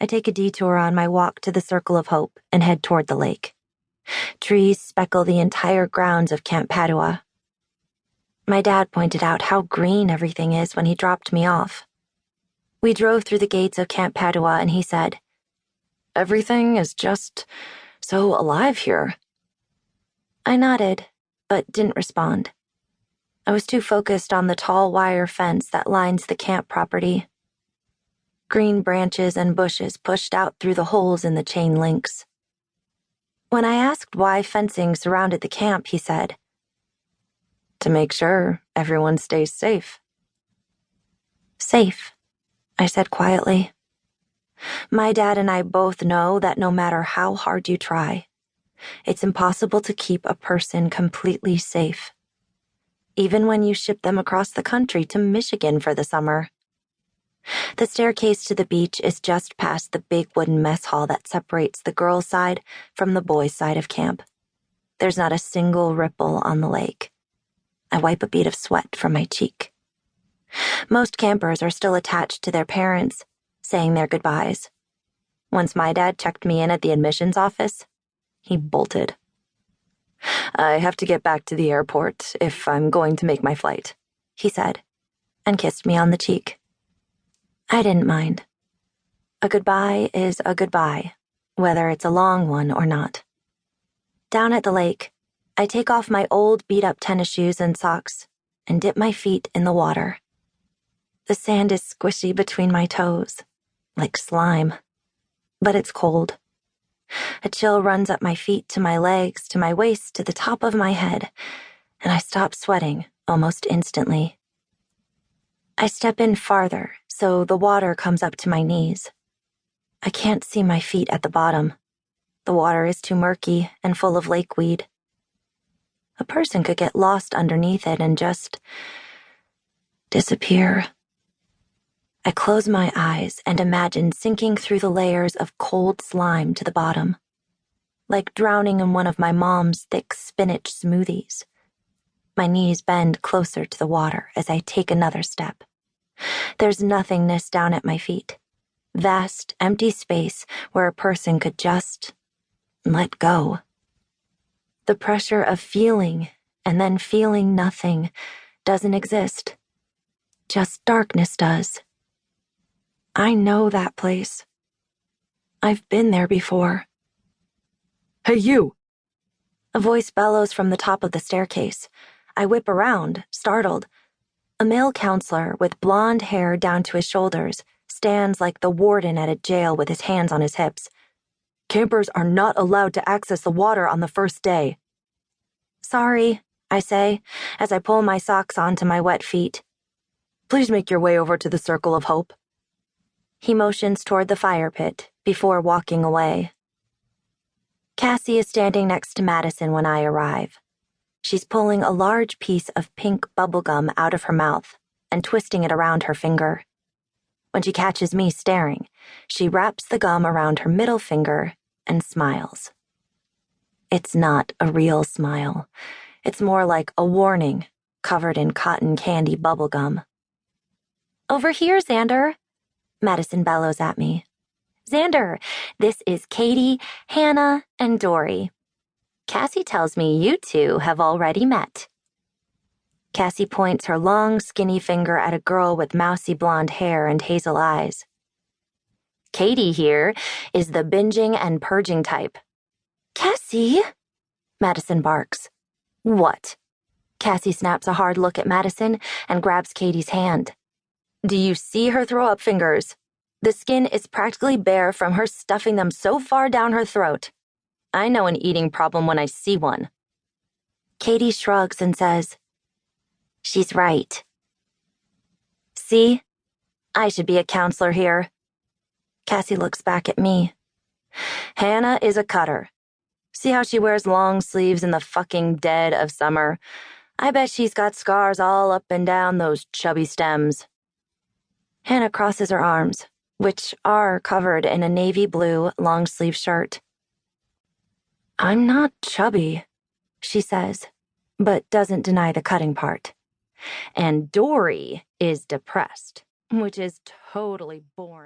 I take a detour on my walk to the Circle of Hope and head toward the lake. Trees speckle the entire grounds of Camp Padua. My dad pointed out how green everything is when he dropped me off. We drove through the gates of Camp Padua and he said, "Everything is just so alive here." I nodded, but didn't respond. I was too focused on the tall wire fence that lines the camp property. Green branches and bushes pushed out through the holes in the chain links. When I asked why fencing surrounded the camp, he said, "To make sure everyone stays safe." Safe, I said quietly. My dad and I both know that no matter how hard you try, it's impossible to keep a person completely safe, even when you ship them across the country to Michigan for the summer. The staircase to the beach is just past the big wooden mess hall that separates the girls' side from the boys' side of camp. There's not a single ripple on the lake. I wipe a bead of sweat from my cheek. Most campers are still attached to their parents, saying their goodbyes. Once my dad checked me in at the admissions office, he bolted. "I have to get back to the airport if I'm going to make my flight," he said, and kissed me on the cheek. I didn't mind. A goodbye is a goodbye, whether it's a long one or not. Down at the lake, I take off my old beat-up tennis shoes and socks and dip my feet in the water. The sand is squishy between my toes, like slime, but it's cold. A chill runs up my feet to my legs, to my waist, to the top of my head, and I stop sweating almost instantly. I step in farther, so the water comes up to my knees. I can't see my feet at the bottom. The water is too murky and full of lakeweed. A person could get lost underneath it and just disappear. I close my eyes and imagine sinking through the layers of cold slime to the bottom, like drowning in one of my mom's thick spinach smoothies. My knees bend closer to the water as I take another step. There's nothingness down at my feet. Vast, empty space where a person could just let go. The pressure of feeling and then feeling nothing doesn't exist. Just darkness does. I know that place. I've been there before. "Hey, you!" A voice bellows from the top of the staircase. I whip around, startled. A male counselor with blonde hair down to his shoulders stands like the warden at a jail with his hands on his hips. "Campers are not allowed to access the water on the first day." "Sorry," I say, as I pull my socks onto my wet feet. "Please make your way over to the Circle of Hope." He motions toward the fire pit before walking away. Cassie is standing next to Madison when I arrive. She's pulling a large piece of pink bubblegum out of her mouth and twisting it around her finger. When she catches me staring, she wraps the gum around her middle finger and smiles. It's not a real smile. It's more like a warning, covered in cotton candy bubblegum. "Over here, Zander," Madison bellows at me. "Zander, this is Katie, Hannah, and Dory. Cassie tells me you two have already met." Cassie points her long, skinny finger at a girl with mousy blonde hair and hazel eyes. "Katie here is the binging and purging type." "Cassie?" Madison barks. "What?" Cassie snaps a hard look at Madison and grabs Katie's hand. "Do you see her throw up fingers? The skin is practically bare from her stuffing them so far down her throat. I know an eating problem when I see one." Katie shrugs and says, "She's right." "See? I should be a counselor here." Cassie looks back at me. "Hannah is a cutter. See how she wears long sleeves in the fucking dead of summer? I bet she's got scars all up and down those chubby stems." Hannah crosses her arms, which are covered in a navy blue long-sleeve shirt. "I'm not chubby," she says, but doesn't deny the cutting part. "And Dory is depressed, which is totally boring."